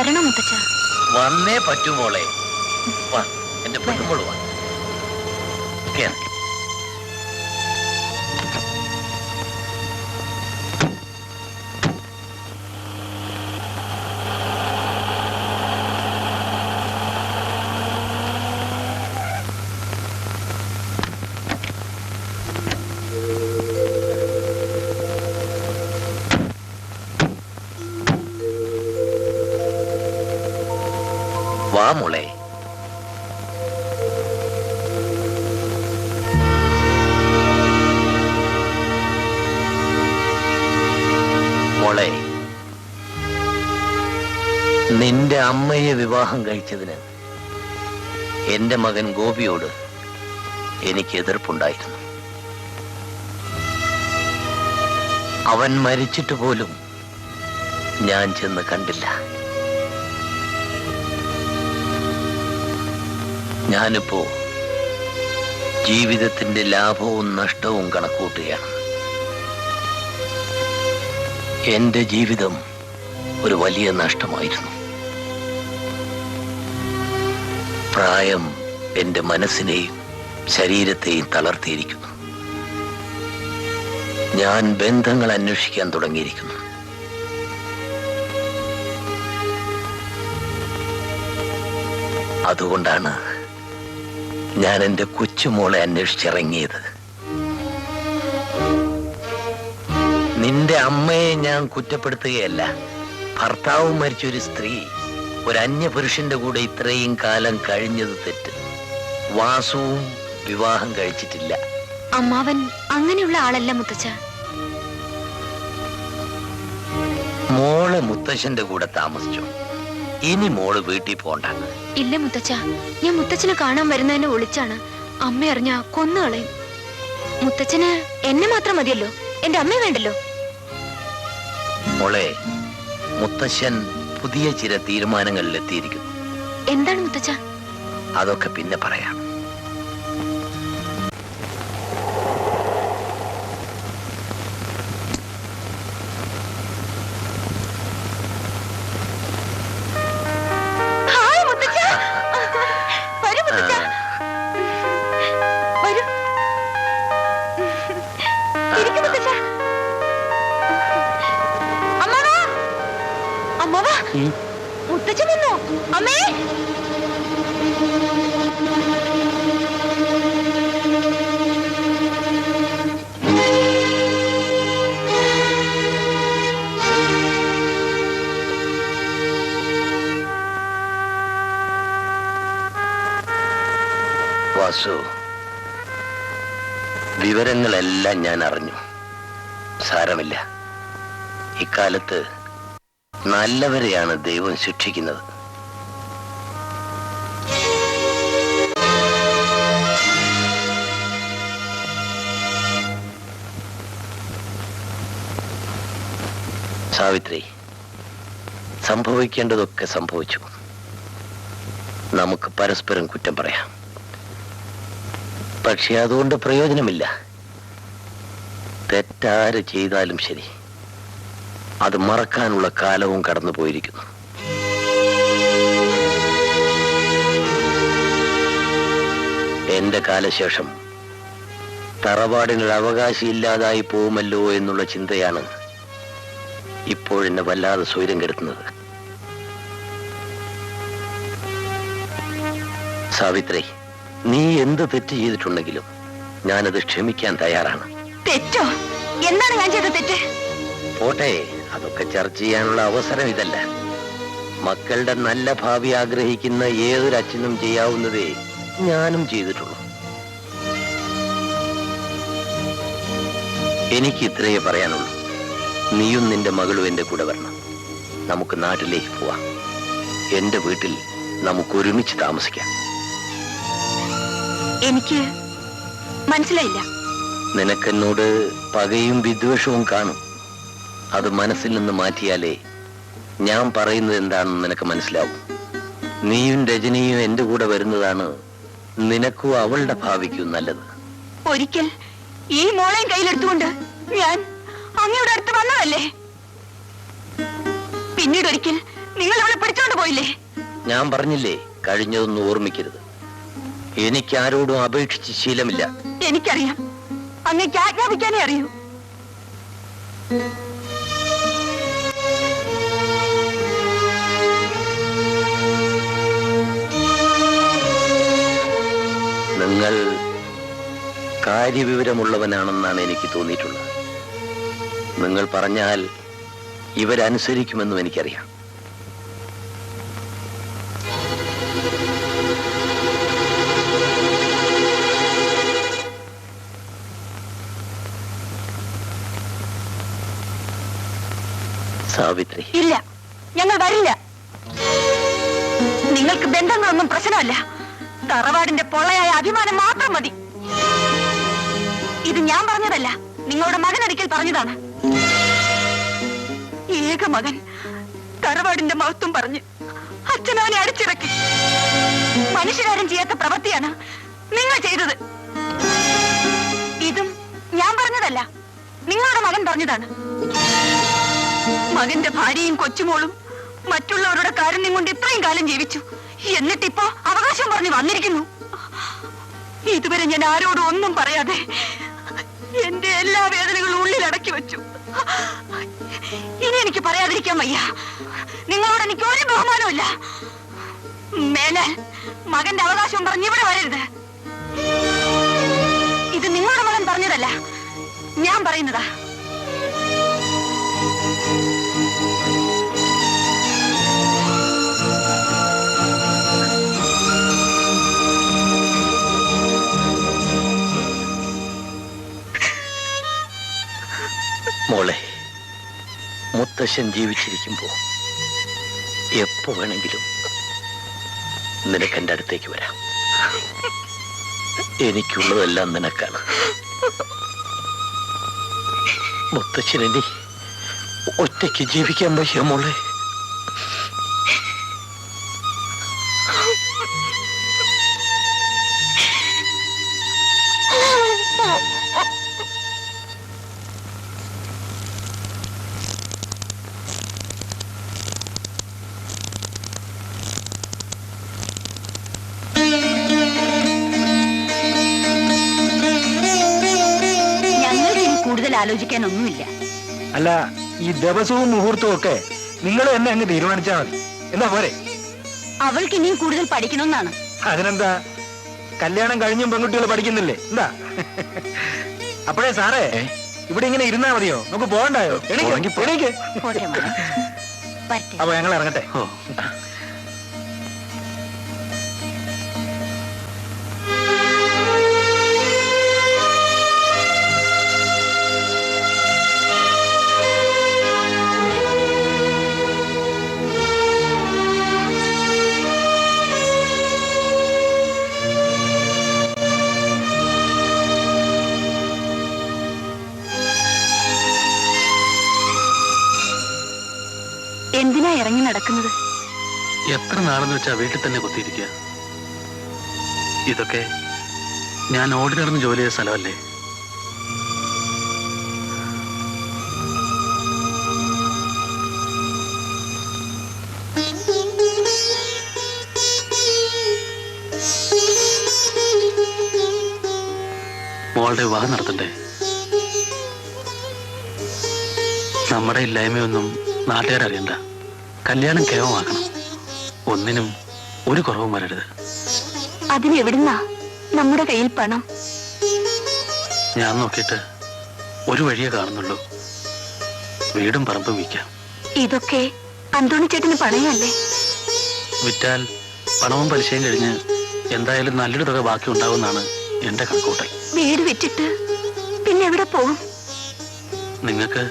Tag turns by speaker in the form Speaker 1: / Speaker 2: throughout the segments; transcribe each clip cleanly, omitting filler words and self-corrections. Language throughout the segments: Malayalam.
Speaker 1: വരണം മുത്തച്ഛ.
Speaker 2: വന്നേ പറ്റൂ മോളെ. വാ, എന്റെ പെണ്ണുമോള് വാ. കേറ്. വാ മോളെ. മോളെ, നിന്റെ അമ്മയെ വിവാഹം കഴിച്ചതിന് എന്റെ മകൻ ഗോപിയോട് എനിക്ക് എതിർപ്പുണ്ടായിരുന്നു. അവൻ മരിച്ചിട്ട് പോലും ഞാൻ ചെന്ന് കണ്ടില്ല. ഞാനിപ്പോ ജീവിതത്തിന്റെ ലാഭവും നഷ്ടവും കണക്കൂട്ടുകയാണ്. എന്റെ ജീവിതം ഒരു വലിയ നഷ്ടമായിരുന്നു. പ്രായം എന്റെ മനസ്സിനെയും ശരീരത്തെയും തളർത്തിയിരിക്കുന്നു. ഞാൻ ബന്ധങ്ങൾ അന്വേഷിക്കാൻ തുടങ്ങിയിരിക്കുന്നു. അതുകൊണ്ടാണ് ഞാൻ എന്റെ കൊച്ചുമോളെ അന്വേഷിച്ചിറങ്ങിയത്. നിന്റെ അമ്മയെ ഞാൻ കുറ്റപ്പെടുത്തുകയല്ല. ഭർത്താവ് മരിച്ചൊരു സ്ത്രീ ഒരു അന്യപുരുഷന്റെ കൂടെ ഇത്രയും കാലം കഴിഞ്ഞത് തെറ്റ്. വാസുവും വിവാഹം കഴിച്ചിട്ടില്ല.
Speaker 1: അമ്മാവൻ അങ്ങനെയുള്ള ആളല്ല മുത്തച്ഛ.
Speaker 2: മോള് മുത്തശ്ശന്റെ കൂടെ താമസിച്ചു. ഇനി മോള് വീട്ടിൽ പോണ്ട.
Speaker 1: ഇല്ല മുത്തച്ഛ, ഞാൻ മുത്തച്ഛനെ കാണാൻ വരുന്നതിനെ ഒളിച്ചാണ്. അമ്മ അറിഞ്ഞ കൊന്നുകളയും. മുത്തച്ഛന് എന്നെ മാത്രം മതിയല്ലോ, എന്റെ അമ്മയെ വേണ്ടല്ലോ.
Speaker 2: മോളെ, മുത്തശ്ശൻ പുതിയ ചില തീരുമാനങ്ങളിൽ എത്തിയിരിക്കുന്നു.
Speaker 1: എന്താണ് മുത്തച്ഛ?
Speaker 2: അതൊക്കെ പിന്നെ പറയാം.
Speaker 1: മുത്തച്ഛൻ വന്നോ? അമ്മേ,
Speaker 2: വാസു, വിവരങ്ങളെല്ലാം ഞാൻ അറിഞ്ഞു. സാരമില്ല. ഇക്കാലത്ത് നല്ലവരെയാണ് ദൈവം ശിക്ഷിക്കുന്നത്. സാവിത്രി, സംഭവിക്കേണ്ടതൊക്കെ സംഭവിച്ചു. നമുക്ക് പരസ്പരം കുറ്റം പറയാം. പക്ഷെ അതുകൊണ്ട് പ്രയോജനമില്ല. തെറ്റാര് ചെയ്താലും ശരി, അത് മറക്കാനുള്ള കാലവും കടന്നു പോയിരിക്കുന്നു. എന്റെ കാലശേഷം തറവാടിനൊരു അവകാശിയില്ലാതായി പോകുമല്ലോ എന്നുള്ള ചിന്തയാണ് ഇപ്പോഴെന്നെ വല്ലാതെ സ്വൈര്യം കെടുത്തുന്നത്. സാവിത്രി, നീ എന്ത് തെറ്റ് ചെയ്തിട്ടുണ്ടെങ്കിലും ഞാനത് ക്ഷമിക്കാൻ തയ്യാറാണ്.
Speaker 1: തെറ്റോ? എന്താണ് ഞാൻ ചെയ്ത തെറ്റ്?
Speaker 2: പോട്ടെ, അതൊക്കെ ചർച്ച ചെയ്യാനുള്ള അവസരം ഇതല്ല. മക്കളുടെ നല്ല ഭാവി ആഗ്രഹിക്കുന്ന ഏതൊരു അച്ഛനും ചെയ്യാവുന്നതേ ഞാനും ചെയ്തിട്ടുള്ളൂ. എനിക്ക് ഇത്രയേ പറയാനുള്ളൂ. നീയും നിന്റെ മകളും എന്റെ കൂടെ വരണം. നമുക്ക് നാട്ടിലേക്ക് പോവാം. എന്റെ വീട്ടിൽ നമുക്ക് ഒരുമിച്ച് താമസിക്കാം.
Speaker 1: എനിക്ക് മനസ്സിലായില്ല.
Speaker 2: നിനക്കെന്നോട് പകയും വിദ്വേഷവും കാണും. അത് മനസ്സിൽ നിന്ന് മാറ്റിയാലേ ഞാൻ പറയുന്നത് എന്താണെന്ന് നിനക്ക് മനസ്സിലാവും. നീയും രജനിയും എന്റെ കൂടെ വരുന്നതാണ് നിനക്കും അവളുടെ ഭാവിക്കും നല്ലത്.
Speaker 1: ഒരിക്കൽ ഈ മോളെയും കയ്യിലെടുത്തുകൊണ്ട് ഞാൻ അങ്ങയുടെ അടുത്ത് വന്നതല്ലേ? പിന്നീട് ഒരിക്കൽ നിങ്ങൾ ഇവിടെ പിടിച്ചോണ്ട് പോയില്ലേ?
Speaker 2: ഞാൻ പറഞ്ഞില്ലേ, കഴിഞ്ഞതൊന്നും ഓർമ്മിക്കരുത്. എനിക്ക് ആരോടും അപേക്ഷിച്ച് ശീലമില്ല.
Speaker 1: എനിക്കറിയാം, അങ്ങേക്ക് ആജ്ഞാപിക്കാനേ അറിയൂ.
Speaker 2: നിങ്ങൾ കാര്യവിവരമുള്ളവനാണെന്നാണ് എനിക്ക് തോന്നിയിട്ടുള്ളത്. നിങ്ങൾ പറഞ്ഞാൽ ഇവരനുസരിക്കുമെന്നും എനിക്കറിയാം. സാവിത്രി,
Speaker 1: ഇല്ല, ഞങ്ങൾ വരില്ല. നിങ്ങൾക്ക് ബന്ധങ്ങളൊന്നും പ്രശ്നമല്ല. തറവാടിന്റെ പൊള്ളയായ അഭിമാനം മാത്രം മതി. ഇത് ഞാൻ പറഞ്ഞതല്ല, നിങ്ങളുടെ മകൻ ഒരിക്കൽ പറഞ്ഞതാണ്. ഏക മകൻ തറവാടിന്റെ മഹത്വം പറഞ്ഞ് അച്ഛനവനെ അടിച്ചിറക്കി. മനുഷ്യരാരും ചെയ്യാത്ത പ്രവൃത്തിയാണ് നിങ്ങൾ ചെയ്തത്. ഇതും ഞാൻ പറഞ്ഞതല്ല, നിങ്ങളുടെ മകൻ പറഞ്ഞതാണ്. മകന്റെ ഭാര്യയും കൊച്ചുമോളും മറ്റുള്ളവരുടെ കാരുണ്യം കൊണ്ട് ഇത്രയും കാലം ജീവിച്ചു. എന്നിട്ടിപ്പോ അവകാശം പറഞ്ഞു വന്നിരിക്കുന്നു. ഇതുവരെ ഞാൻ ആരോടും ഒന്നും പറയാതെ എന്റെ എല്ലാ വേദനകളും ഉള്ളിൽ അടക്കി വെച്ചു. ഇനി എനിക്ക് പറയാതിരിക്കാൻ വയ്യ. നിങ്ങളോട് എനിക്ക് ഒരു ബഹുമാനമില്ല. മേലാൽ മകന്റെ അവകാശം പറഞ്ഞ് ഇവിടെ വരരുത്. ഇത് നിങ്ങളുടെ മകൻ പറഞ്ഞതല്ല, ഞാൻ പറയുന്നതാ.
Speaker 2: മോളെ, മുത്തശ്ശൻ ജീവിച്ചിരിക്കുമ്പോ എപ്പോ വേണമെങ്കിലും നിനക്ക് എന്റെ അടുത്തേക്ക് വരാം. എനിക്കുള്ളതെല്ലാം നിനക്കാണ്. മുത്തശ്ശനി ഒറ്റയ്ക്ക് ജീവിക്കാൻ വയ്യ മോളെ.
Speaker 1: കൂടുതൽ ആലോചിക്കാനൊന്നുമില്ല.
Speaker 3: അല്ല, ഈ ദിവസവും മുഹൂർത്തവും ഒക്കെ നിങ്ങൾ തന്നെ അങ്ങ് തീരുമാനിച്ചാൽ മതി. എന്താ പോരെ?
Speaker 1: അവൾക്ക് ഇനിയും കൂടുതൽ പഠിക്കണമെന്നാണ്.
Speaker 3: അതിനെന്താ, കല്യാണം കഴിഞ്ഞും പെൺകുട്ടികൾ പഠിക്കുന്നില്ലേ? എന്താ അപ്പോഴേ സാറേ, ഇവിടെ ഇങ്ങനെ ഇരുന്നാ മതിയോ? നമുക്ക് പോകണ്ടായോ? എണീക്ക്. അപ്പൊ ഞങ്ങൾ ഇറങ്ങട്ടെ.
Speaker 1: എന്തിനാ ഇറങ്ങി നടക്കുന്നത്?
Speaker 4: എത്ര നാളെന്ന് വെച്ചാ വീട്ടിൽ തന്നെ കുത്തിയിരിക്കുക. ഇതൊക്കെ ഞാൻ ഓടി നടന്ന് ജോലി ചെയ്ത സ്ഥലമല്ലേ? മോളുടെ വിവാഹം നടത്തണ്ടേ? നമ്മുടെ ഇല്ലായ്മയൊന്നും നാട്ടുകാരറിയണ്ട. കല്യാണം കേവമാക്കണം. ഒന്നിനും ഒരു കുറവും വരരുത്.
Speaker 1: അതിനെവിടുന്നാ നമ്മുടെ കയ്യിൽ പണം?
Speaker 4: ഞാൻ നോക്കിയിട്ട് ഒരു വഴിയേ കാണുന്നുള്ളൂ. വീടും പറമ്പും വിൽക്കാം.
Speaker 1: ഇതൊക്കെ അന്തോണി ചേട്ടന് പണയല്ലേ?
Speaker 4: വിറ്റാൽ പണവും പലിശയും കഴിഞ്ഞ് എന്തായാലും നല്ലൊരു തുക ബാക്കി ഉണ്ടാവുമെന്നാണ് എന്റെ കണക്കൂട്ടൽ.
Speaker 1: വീട് വിറ്റിട്ട് പിന്നെ എവിടെ പോകും?
Speaker 4: നിങ്ങൾക്ക്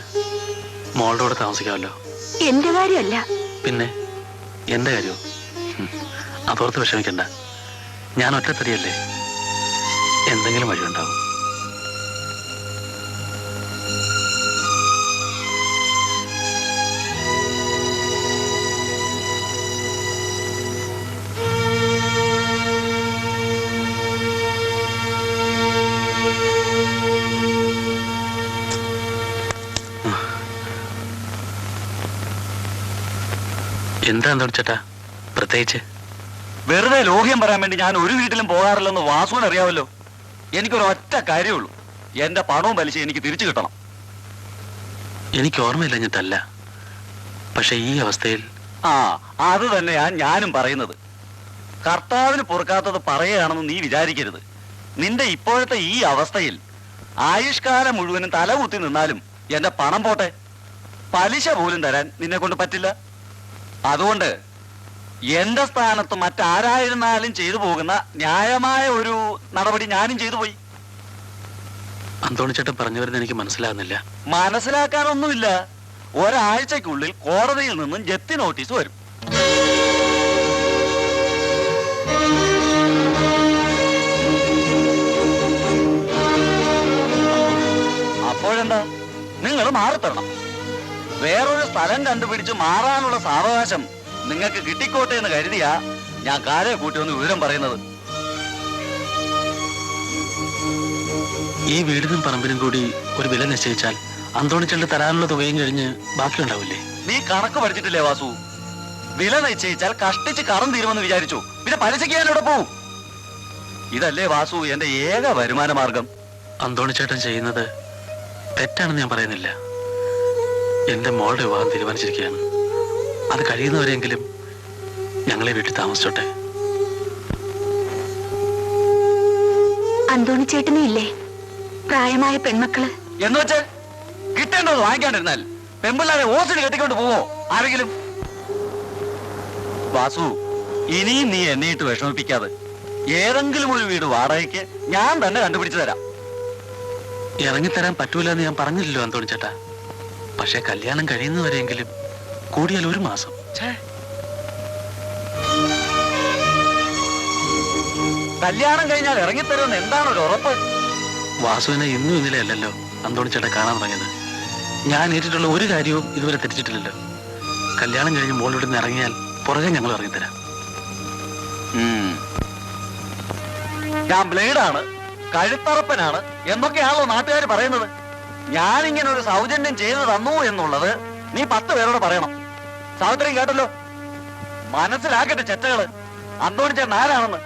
Speaker 4: മോളുടെ കൂടെ താമസിക്കാമല്ലോ.
Speaker 1: എന്റെ കാര്യമല്ല.
Speaker 4: പിന്നെ എന്റെ കാര്യമോ? അതോർത്ത് വിഷമിക്കണ്ട. ഞാൻ ഒറ്റത്തടിയല്ലേ, എന്തെങ്കിലും വഴിയുണ്ടാവും. എന്താ അന്തോണി ചേട്ടാ പ്രത്യേകിച്ച്?
Speaker 5: വെറുതെ ലോഹ്യം പറയാൻ വേണ്ടി ഞാൻ ഒരു വീട്ടിലും പോകാറില്ലെന്ന് വാസുവിന് അറിയാമല്ലോ. എനിക്കൊരു ഒറ്റ കാര്യമുള്ളൂ, എന്റെ പണവും പലിശ എനിക്ക് തിരിച്ചു കിട്ടണം.
Speaker 4: എനിക്ക് ഓർമ്മയില്ലഞ്ഞിട്ടല്ല, പക്ഷെ ഈ അവസ്ഥയിൽ
Speaker 5: ആ അത് തന്നെയാ ഞാനും പറയുന്നത്. കർത്താവിന് പൊറുക്കാത്തത് പറയുകയാണെന്ന് നീ വിചാരിക്കരുത്. നിന്റെ ഇപ്പോഴത്തെ ഈ അവസ്ഥയിൽ ആയുഷ്കാലം മുഴുവനും തലകുത്തി നിന്നാലും എന്റെ പണം പോട്ടെ, പലിശ പോലും തരാൻ നിന്നെ കൊണ്ട് പറ്റില്ല. അതുകൊണ്ട് എന്റെ സ്ഥാനത്ത് മറ്റാരായിരുന്നാലും ചെയ്തു പോകുന്ന ന്യായമായ ഒരു നടപടി ഞാനും ചെയ്തു പോയി.
Speaker 4: അന്തോണി ചേട്ടൻ പറഞ്ഞു വരുന്നത് എനിക്ക് മനസ്സിലാകുന്നില്ല.
Speaker 5: മനസ്സിലാക്കാനൊന്നുമില്ല. ഒരാഴ്ചക്കുള്ളിൽ കോടതിയിൽ നിന്നും ജപ്തി നോട്ടീസ് വരും. അപ്പോഴെന്താ, നിങ്ങൾ മാറിത്തരണം. വേറൊരു സ്ഥലം കണ്ടുപിടിച്ച് മാറാനുള്ള സാവകാശം നിങ്ങൾക്ക് കിട്ടിക്കോട്ടെ എന്ന് കരുതിയാ ഞാൻ കാരെ കൂട്ടി ഒന്ന് വിവരം പറയുന്നത്.
Speaker 4: ഈ വീടിനും പറമ്പിനും കൂടി ഒരു വില നിശ്ചയിച്ചാൽ അന്തോണിച്ചേട്ടൻ തരാനുള്ള തുകയും കഴിഞ്ഞ് ബാക്കിയുണ്ടാവില്ലേ?
Speaker 5: നീ കണക്ക് പഠിച്ചിട്ടില്ലേ വാസു? വില നിശ്ചയിച്ചാൽ കഷ്ടിച്ച് കറം തീരുമെന്ന് വിചാരിച്ചു, പിന്നെ പലിശയ്ക്ക് ഞാൻ ഇവിടെ പോവും. ഇതല്ലേ വാസു എന്റെ ഏക വരുമാന മാർഗം.
Speaker 4: അന്തോണിച്ചേട്ടൻ ചെയ്യുന്നത് തെറ്റാണെന്ന് ഞാൻ പറയുന്നില്ല. എന്റെ മോളുടെ വിവാഹം തീരുമാനിച്ചിരിക്കുകയാണ്. അത് കഴിയുന്നവരെങ്കിലും ഞങ്ങളെ വീട്ടിൽ താമസിച്ചോട്ടെ.
Speaker 1: അന്തോണി ചേട്ടനും ഇല്ലേ പ്രായമായ പെൺമക്കള്?
Speaker 5: എന്ന് വെച്ച് കിട്ടേണ്ടത് വാങ്ങിക്കാണ്ടിരുന്നാൽ പെമ്പിള്ളാരെ ഓസിന് കെട്ടിക്കൊണ്ട് പോവോ ആരെങ്കിലും? വാസു, ഇനിയും നീ എന്നെയിട്ട് വിഷമിപ്പിക്കാതെ ഏതെങ്കിലും ഒരു വീട് വാടകയ്ക്ക് ഞാൻ തന്നെ കണ്ടുപിടിച്ചു തരാം.
Speaker 4: ഇറങ്ങിത്തരാൻ പറ്റൂല എന്ന് ഞാൻ പറഞ്ഞില്ലല്ലോ അന്തോണി ചേട്ടാ. പക്ഷെ കല്യാണം കഴിയുന്നവരെങ്കിലും കൂടിയാൽ 1 മാസം.
Speaker 5: കല്യാണം കഴിഞ്ഞാൽ ഇറങ്ങിത്തരുമെന്ന് എന്താണ് ഒരു ഉറപ്പ്?
Speaker 4: വാസുവിനെ ഇന്നും ഇന്നലെ അല്ലല്ലോ അന്തോണി ചേട്ടാ കാണാൻ തുടങ്ങിയത്. ഞാൻ ഏറ്റിട്ടുള്ള ഒരു കാര്യവും ഇതുവരെ തെറ്റിച്ചിട്ടില്ലല്ലോ. കല്യാണം കഴിഞ്ഞ് മോളിവിടെ നിന്ന് ഇറങ്ങിയാൽ പുറകെ ഞങ്ങൾ ഇറങ്ങിത്തരാം.
Speaker 5: ഞാൻ ബ്ലേഡാണ്, കഴുത്തറപ്പനാണ് എന്നൊക്കെയാണല്ലോ നാട്ടുകാർ പറയുന്നത്. ഞാനിങ്ങനെ ഒരു സൗജന്യം ചെയ്തു തന്നു എന്നുള്ളത് നീ 10 പേരോട് പറയണം. സാവിത്രി കേട്ടല്ലോ, മനസ്സിലാക്കട്ടെ ചെറ്റകള് അന്തോണി ചേട്ടൻ ആരാണെന്ന്.